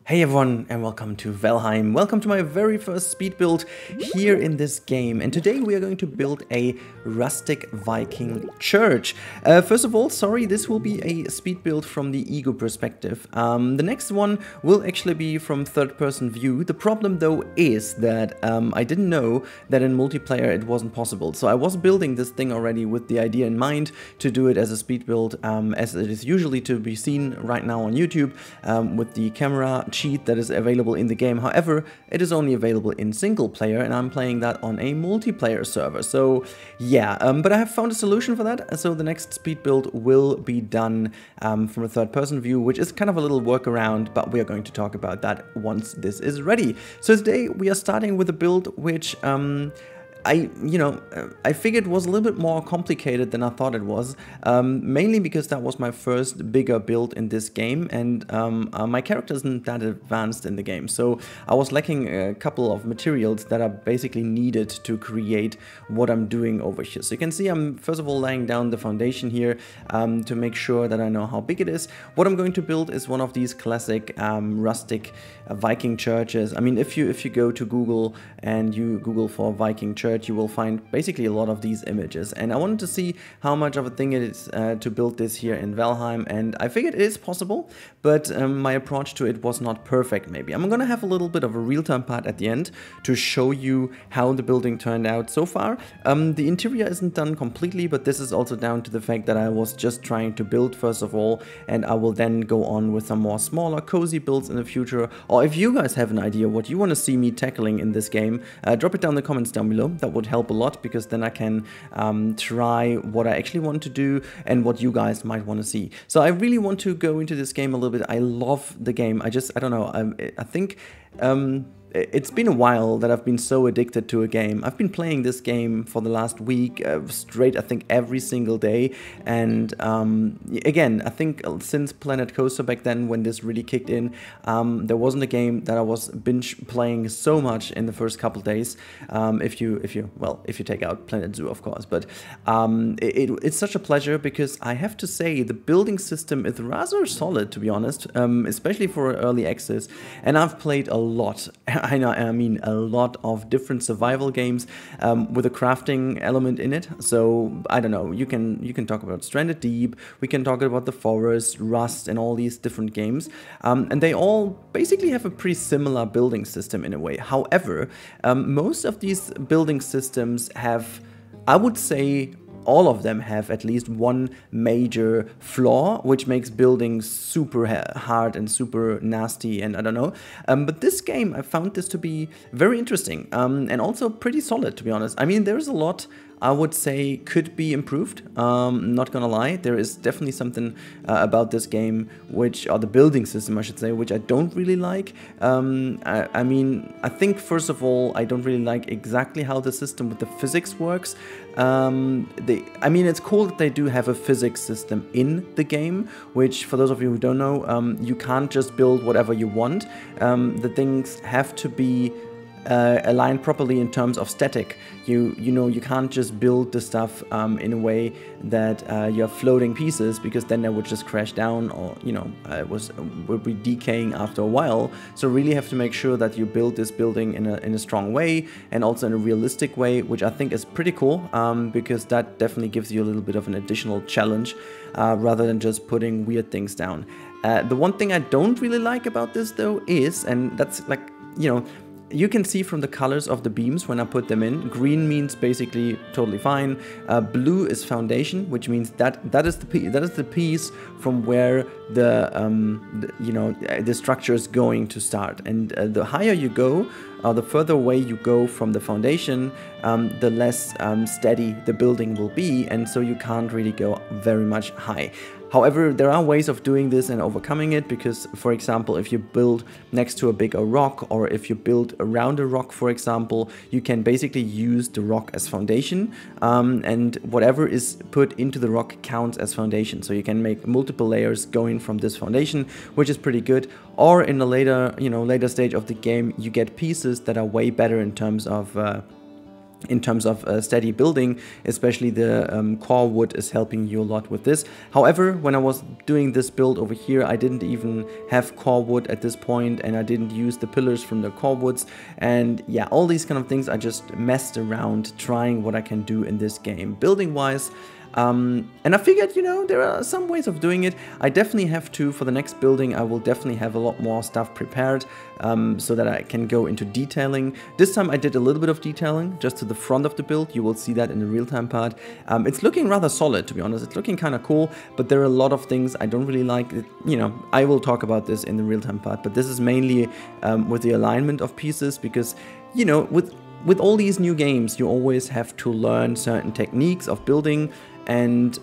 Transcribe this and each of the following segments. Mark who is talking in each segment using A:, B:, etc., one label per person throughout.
A: Hey everyone, and welcome to Valheim. Welcome to my very first speed build here in this game. And today we are going to build a rustic Viking church. First of all, sorry, this will be a speed build from the ego perspective. The next one will actually be from third-person view. The problem though is that I didn't know that in multiplayer it wasn't possible. So I was building this thing already with the idea in mind to do it as a speed build, as it is usually to be seen right now on YouTube with the camera cheat that is available in the game. However, it is only available in single player and I'm playing that on a multiplayer server. So yeah, but I have found a solution for that. So the next speed build will be done from a third-person view, which is kind of a little workaround, but we are going to talk about that once this is ready. So today we are starting with a build which I figured was a little bit more complicated than I thought it was, mainly because that was my first bigger build in this game, and my character isn't that advanced in the game, so I was lacking a couple of materials that are basically needed to create what I'm doing over here. So you can see I'm first of all laying down the foundation here to make sure that I know how big it is. What I'm going to build is one of these classic rustic Viking churches. I mean, if you go to Google and you Google for Viking Church, you will find basically a lot of these images, and I wanted to see how much of a thing it is to build this here in Valheim, and I figured it is possible, but my approach to it was not perfect. Maybe I'm gonna have a little bit of a real-time part at the end to show you how the building turned out so far. The interior isn't done completely, but this is also down to the fact that I was just trying to build first of all, and I will then go on with some more smaller cozy builds in the future. Or if you guys have an idea what you want to see me tackling in this game, drop it down in the comments down below. That would help a lot, because then I can try what I actually want to do and what you guys might want to see. So I really want to go into this game a little bit. I love the game. I don't know, I think it's been a while that I've been so addicted to a game. I've been playing this game for the last week straight, I think every single day. And again, I think since Planet Coaster back then, when this really kicked in, there wasn't a game that I was binge playing so much in the first couple days. If you take out Planet Zoo, of course. But it's such a pleasure, because I have to say the building system is rather solid, to be honest, especially for early access. And I've played a lot. I mean a lot of different survival games with a crafting element in it. So I don't know, you can talk about Stranded Deep, we can talk about The Forest, Rust, and all these different games, and they all basically have a pretty similar building system in a way. However, most of these building systems have, I would say, all of them have at least one major flaw, which makes building super hard and super nasty, and I don't know. But this game, I found this to be very interesting, and also pretty solid, to be honest. I mean, there's a lot I would say could be improved, not gonna lie. There is definitely something about this game, or the building system I should say, which I don't really like. I mean, I think first of all, I don't really like exactly how the system with the physics works. I mean, it's cool that they do have a physics system in the game, which for those of you who don't know, you can't just build whatever you want. The things have to be aligned properly in terms of static. You know, you can't just build the stuff in a way that you have floating pieces, because then they would just crash down, or you know, would be decaying after a while. So really have to make sure that you build this building in a strong way, and also in a realistic way, which I think is pretty cool, because that definitely gives you a little bit of an additional challenge rather than just putting weird things down. The one thing I don't really like about this though is, and that's like, you know, you can see from the colors of the beams when I put them in. Green means basically totally fine. Blue is foundation, which means that is the piece from where the structure is going to start. And the higher you go, the further away you go from the foundation, the less steady the building will be, and so you can't really go very much high. However, there are ways of doing this and overcoming it, because, for example, if you build next to a bigger rock, or if you build around a rock, for example, you can basically use the rock as foundation, and whatever is put into the rock counts as foundation. So you can make multiple layers going from this foundation, which is pretty good. Or in a later stage of the game, you get pieces that are way better in terms of in terms of steady building, especially the core wood is helping you a lot with this. However, when I was doing this build over here, I didn't even have core wood at this point, and I didn't use the pillars from the core woods, and yeah, all these kind of things I just messed around trying what I can do in this game building wise. And I figured, you know, there are some ways of doing it. I definitely have to, for the next building, I will definitely have a lot more stuff prepared so that I can go into detailing. This time I did a little bit of detailing just to the front of the build. You will see that in the real-time part. It's looking rather solid, to be honest. It's looking kind of cool, but there are a lot of things I don't really like. You know, I will talk about this in the real-time part, but this is mainly with the alignment of pieces because, you know, with all these new games, you always have to learn certain techniques of building, and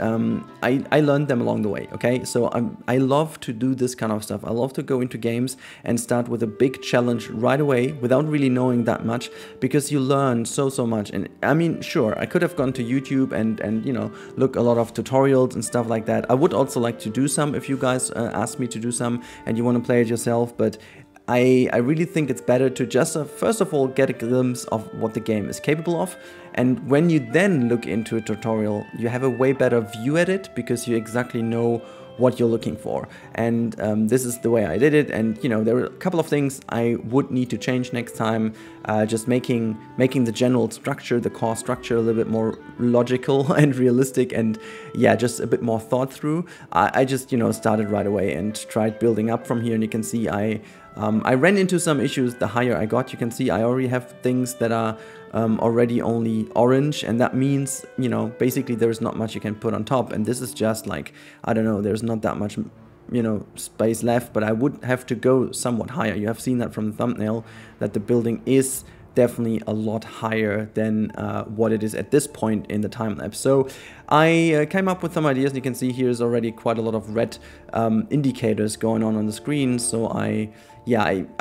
A: I learned them along the way, okay? So I love to do this kind of stuff. I love to go into games and start with a big challenge right away without really knowing that much, because you learn so much. And I mean, sure, I could have gone to YouTube and you know, look a lot of tutorials and stuff like that. I would also like to do some if you guys ask me to do some and you want to play it yourself, but I really think it's better to just first of all get a glimpse of what the game is capable of, and when you then look into a tutorial, you have a way better view at it because you exactly know what you're looking for. And this is the way I did it, and you know, there were a couple of things I would need to change next time, just making the general structure, the core structure, a little bit more logical and realistic, and yeah, just a bit more thought through. I just, you know, started right away and tried building up from here, and you can see I ran into some issues the higher I got. You can see I already have things that are already only orange, and that means, you know, basically there's not much you can put on top, and this is just like, I don't know, there's not that much, you know, space left, but I would have to go somewhat higher. You have seen that from the thumbnail, that the building is definitely a lot higher than what it is at this point in the time lapse. So I came up with some ideas, and you can see here's already quite a lot of red indicators going on the screen. So I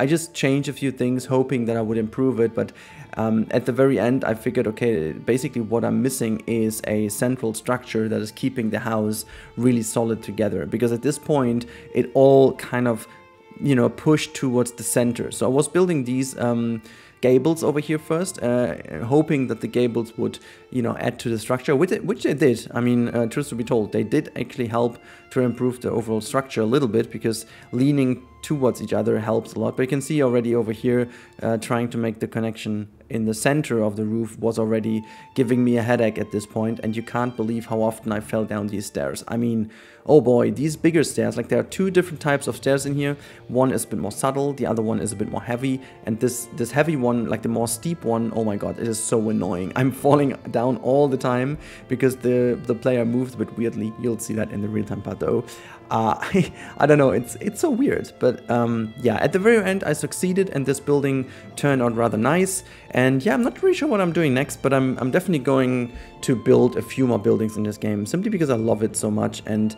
A: just changed a few things hoping that I would improve it, but at the very end I figured, okay, basically what I'm missing is a central structure that is keeping the house really solid together, because at this point it all kind of, you know, pushed towards the center. So I was building these gables over here first, hoping that the gables would, you know, add to the structure, which they did. I mean, truth to be told, they did actually help to improve the overall structure a little bit, because leaning towards each other helps a lot. But you can see already over here, trying to make the connection in the center of the roof was already giving me a headache at this point, and you can't believe how often I fell down these stairs. I mean, oh boy, these bigger stairs, like there are two different types of stairs in here. One is a bit more subtle, the other one is a bit more heavy, and this heavy one, like the more steep one, oh my god, it is so annoying. I'm falling down all the time because the player moves a bit weirdly. You'll see that in the real-time part though. I don't know, it's so weird, but yeah, at the very end I succeeded, and this building turned out rather nice. And yeah, I'm not really sure what I'm doing next, but I'm definitely going to build a few more buildings in this game, simply because I love it so much. And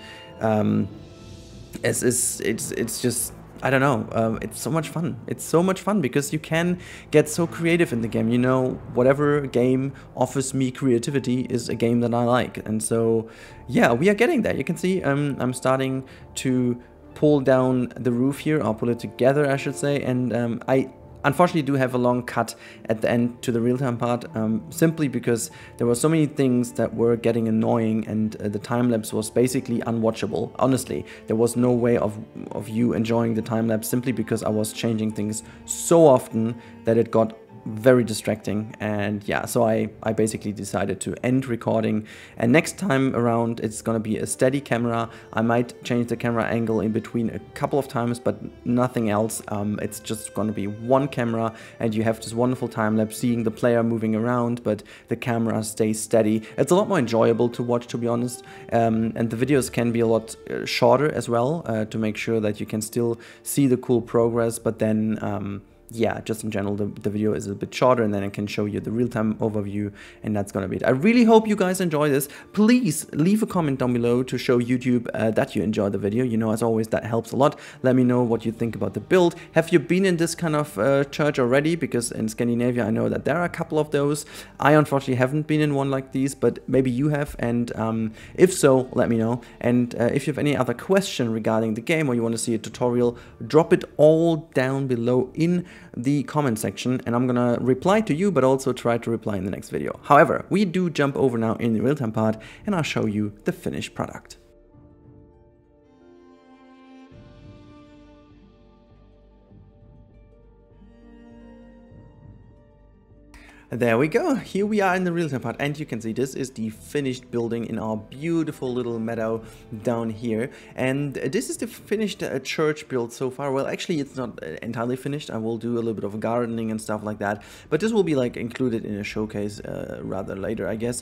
A: it's just, I don't know, it's so much fun. It's so much fun because you can get so creative in the game. You know, whatever game offers me creativity is a game that I like. And so, yeah, we are getting there. You can see I'm starting to pull down the roof here. I'll pull it together, I should say. And I unfortunately do have a long cut at the end to the real-time part, simply because there were so many things that were getting annoying, and the time-lapse was basically unwatchable. Honestly, there was no way of you enjoying the time-lapse, simply because I was changing things so often that it got very distracting. And yeah, so I basically decided to end recording, and next time around it's gonna be a steady camera. I might change the camera angle in between a couple of times, but nothing else. It's just gonna be one camera, and you have this wonderful time lapse seeing the player moving around, but the camera stays steady. It's a lot more enjoyable to watch, to be honest, and the videos can be a lot shorter as well, to make sure that you can still see the cool progress, but then yeah, just in general, the video is a bit shorter, and then I can show you the real-time overview, and that's gonna be it. I really hope you guys enjoy this. Please leave a comment down below to show YouTube that you enjoyed the video. You know, as always, that helps a lot. Let me know what you think about the build. Have you been in this kind of church already? Because in Scandinavia, I know that there are a couple of those. I unfortunately haven't been in one like these, but maybe you have, and if so, let me know. And if you have any other question regarding the game, or you want to see a tutorial, drop it all down below in the comment section and I'm gonna reply to you, but also try to reply in the next video. However, we do jump over now in the real-time part and I'll show you the finished product. There we go, here we are in the real-time part, and you can see this is the finished building in our beautiful little meadow down here. And this is the finished church build so far. Well, actually it's not entirely finished. I will do a little bit of gardening and stuff like that, but this will be like included in a showcase rather later, I guess.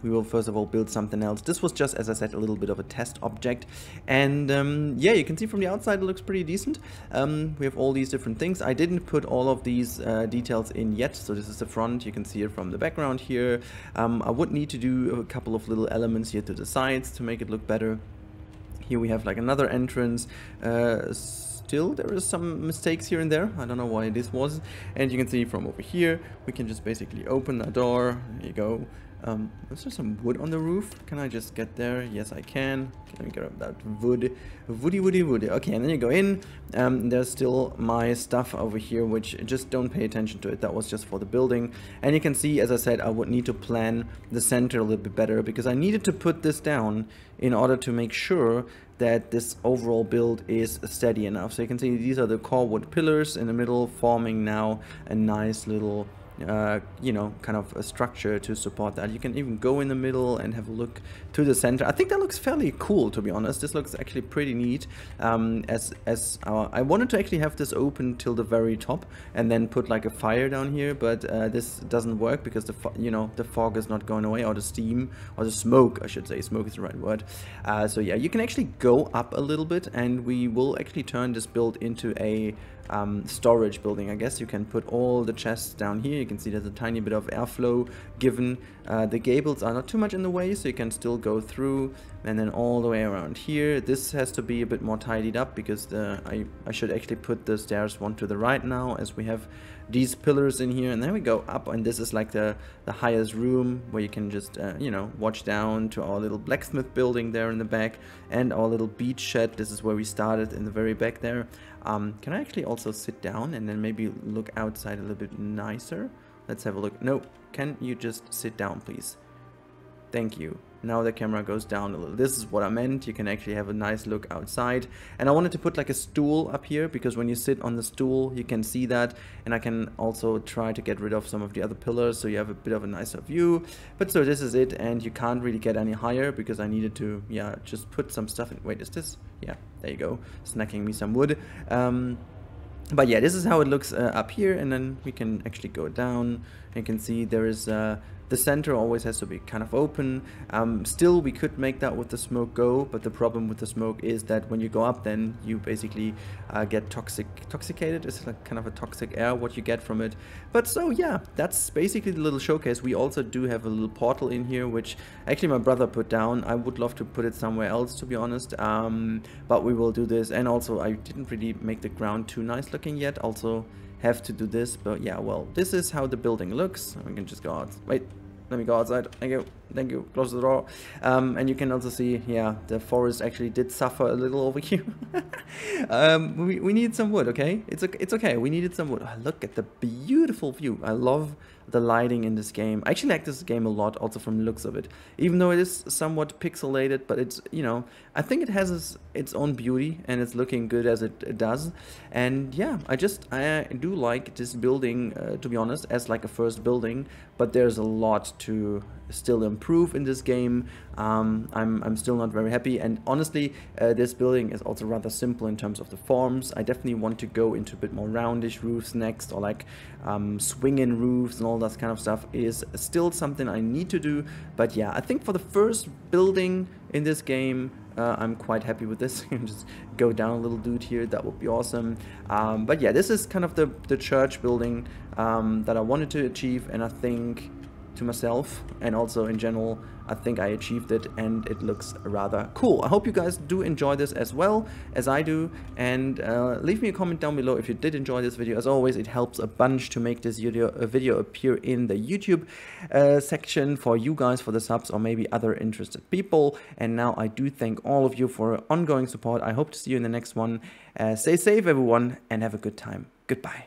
A: We will first of all build something else. This was just, as I said, a little bit of a test object, and yeah, you can see from the outside it looks pretty decent. We have all these different things. I didn't put all of these details in yet, so this is the front. You can see it from the background here. I would need to do a couple of little elements here to the sides to make it look better. Here we have like another entrance. Still there is some mistakes here and there. I don't know why this was. And you can see from over here we can just basically open that door. There you go. Is there some wood on the roof? Can I just get there? Yes, I can. Okay, let me grab that wood. Woody. Okay, and then you go in. There's still my stuff over here, which just don't pay attention to it. That was just for the building. And you can see, as I said, I would need to plan the center a little bit better because I needed to put this down in order to make sure that this overall build is steady enough. So you can see these are the core wood pillars in the middle, forming now a nice little you know, kind of a structure to support that. You can even go in the middle and have a look to the center. I think that looks fairly cool, to be honest. This looks actually pretty neat. I wanted to actually have this open till the very top and then put like a fire down here, but this doesn't work because the fog is not going away, or the steam, or the smoke, I should say. Smoke is the right word. So yeah, you can actually go up a little bit, and we will actually turn this build into a storage building. I guess you can put all the chests down here. You can see there's a tiny bit of airflow given. The gables are not too much in the way, so you can still go through, and then all the way around here. This has to be a bit more tidied up because I should actually put the stairs one to the right now, as we have these pillars in here, and then we go up, and this is like the highest room where you can just you know, watch down to our little blacksmith building there in the back, and our little beach shed. This is where we started in the very back there. Can I actually also sit down and then maybe look outside a little bit nicer? Let's have a look. No, can you just sit down, please? Thank you. Now the camera goes down a little. This is what I meant. You can actually have a nice look outside. And I wanted to put like a stool up here, because when you sit on the stool, you can see that. And I can also try to get rid of some of the other pillars, so you have a bit of a nicer view. But so this is it, and you can't really get any higher because I needed to, yeah, just put some stuff in. Wait, is this? Yeah, there you go. Snacking me some wood. But yeah, this is how it looks up here, and then we can actually go down. You can see there is the center always has to be kind of open. Still, we could make that with the smoke go, but the problem with the smoke is that when you go up, then you basically get toxicated. It's like kind of a toxic air what you get from it. But so yeah, that's basically the little showcase. We also do have a little portal in here, which actually my brother put down. I would love to put it somewhere else, to be honest, but we will do this. And also, I didn't really make the ground too nice looking yet. Also have to do this, but yeah, well, this is how the building looks. We can just go out. Wait, let me go outside. Thank you, close the door. And you can also see, yeah, the forest actually did suffer a little over here. We need some wood, okay? It's okay, we needed some wood. Oh, look at the beautiful view. I love the lighting in this game. I actually like this game a lot, also from the looks of it. Even though it is somewhat pixelated, but it's, you know, I think it has its own beauty, and it's looking good as it does. And yeah, I do like this building, to be honest, as like a first building, but there's a lot to still improve in this game. I'm still not very happy, and honestly, this building is also rather simple in terms of the forms. I definitely want to go into a bit more roundish roofs next, or like swing-in roofs and all that kind of stuff is still something I need to do. But yeah, I think for the first building in this game, I'm quite happy with this. Just go down a little dude here, that would be awesome. But yeah, this is kind of the church building that I wanted to achieve, and I think to myself and also in general, I think I achieved it, and it looks rather cool. I hope you guys do enjoy this as well as I do, and leave me a comment down below if you did enjoy this video. As always, it helps a bunch to make this video appear in the YouTube section for you guys, for the subs, or maybe other interested people. And now I do thank all of you for ongoing support. I hope to see you in the next one. Stay safe, everyone, and have a good time. Goodbye.